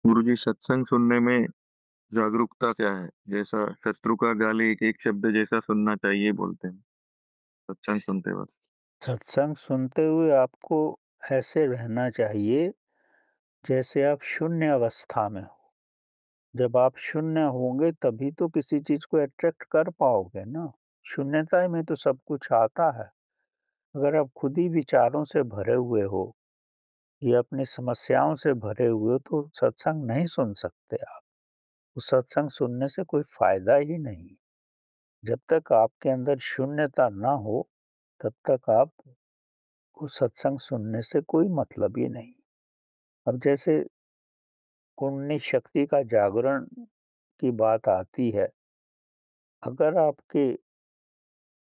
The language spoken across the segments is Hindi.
गुरुजी सत्संग सुनने में जागरूकता क्या है? जैसा शत्रु का गाली एक-एक शब्द जैसा सुनना चाहिए बोलते हैं, सत्संग सुनते वक़्त। सत्संग सुनते हुए आपको ऐसे रहना चाहिए जैसे आप शून्य अवस्था में हो। जब आप शून्य होंगे तभी तो किसी चीज़ को अट्रैक्ट कर पाओगे ना। शून्यता में तो सब कुछ आता है। अगर आप खुद ही विचारों से भरे हुए हो या अपनी समस्याओं से भरे हुए हो तो सत्संग नहीं सुन सकते आप। उस सत्संग सुनने से कोई फ़ायदा ही नहीं। जब तक आपके अंदर शून्यता ना हो तब तक आप उस सत्संग सुनने से कोई मतलब ही नहीं। अब जैसे कुंडली शक्ति का जागरण की बात आती है, अगर आपके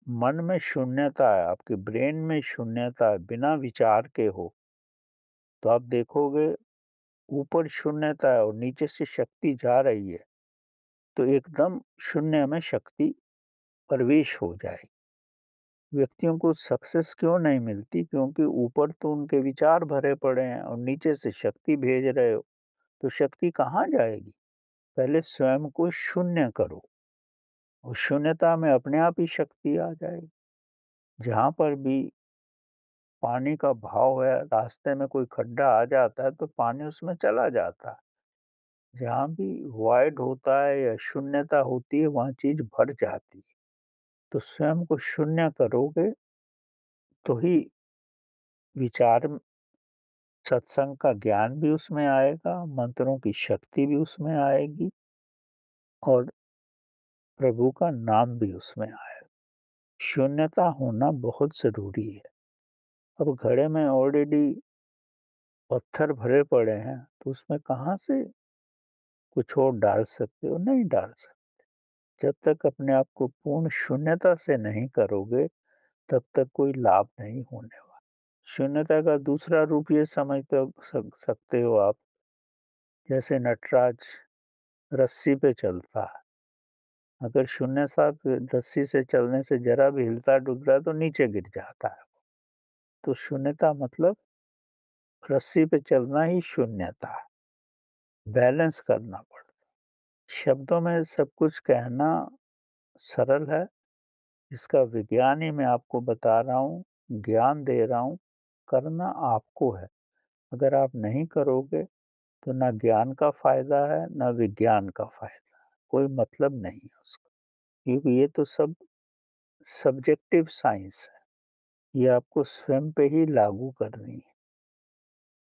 मन में शून्यता है, आपके ब्रेन में शून्यता है, बिना विचार के हो, तो आप देखोगे ऊपर शून्यता है और नीचे से शक्ति जा रही है, तो एकदम शून्य में शक्ति प्रवेश हो जाएगी। व्यक्तियों को सक्सेस क्यों नहीं मिलती? क्योंकि ऊपर तो उनके विचार भरे पड़े हैं और नीचे से शक्ति भेज रहे हो, तो शक्ति कहाँ जाएगी? पहले स्वयं को शून्य करो। और शून्यता में अपने आप ही शक्ति आ जाएगी। जहाँ पर भी पानी का भाव है, रास्ते में कोई खड्डा आ जाता है तो पानी उसमें चला जाता है। जहाँ भी वॉइड होता है या शून्यता होती है वहाँ चीज़ भर जाती है। तो स्वयं को शून्य करोगे तो ही विचार सत्संग का ज्ञान भी उसमें आएगा, मंत्रों की शक्ति भी उसमें आएगी और प्रभु का नाम भी उसमें आएगा। शून्यता होना बहुत ज़रूरी है। अब घड़े में ऑलरेडी पत्थर भरे पड़े हैं, तो उसमें कहाँ से कुछ और डाल सकते हो? नहीं डाल सकते। जब तक अपने आप को पूर्ण शून्यता से नहीं करोगे, तब तक कोई लाभ नहीं होने वाला। शून्यता का दूसरा रूप ये समझते हो सकते हो आप, जैसे नटराज रस्सी पे चलता है। अगर शून्यता पे रस्सी से चलने से ज़रा भी हिलता-डुलता है तो नीचे गिर जाता है। तो शून्यता मतलब रस्सी पे चलना ही शून्यता है। बैलेंस करना पड़ता है। शब्दों में सब कुछ कहना सरल है, इसका विज्ञान ही मैं आपको बता रहा हूँ, ज्ञान दे रहा हूँ, करना आपको है। अगर आप नहीं करोगे, तो ना ज्ञान का फ़ायदा है, ना विज्ञान का फ़ायदा है, कोई मतलब नहीं है उसका। क्योंकि ये तो सब सब्जेक्टिव साइंस है, ये आपको स्वयं पे ही लागू करनी है।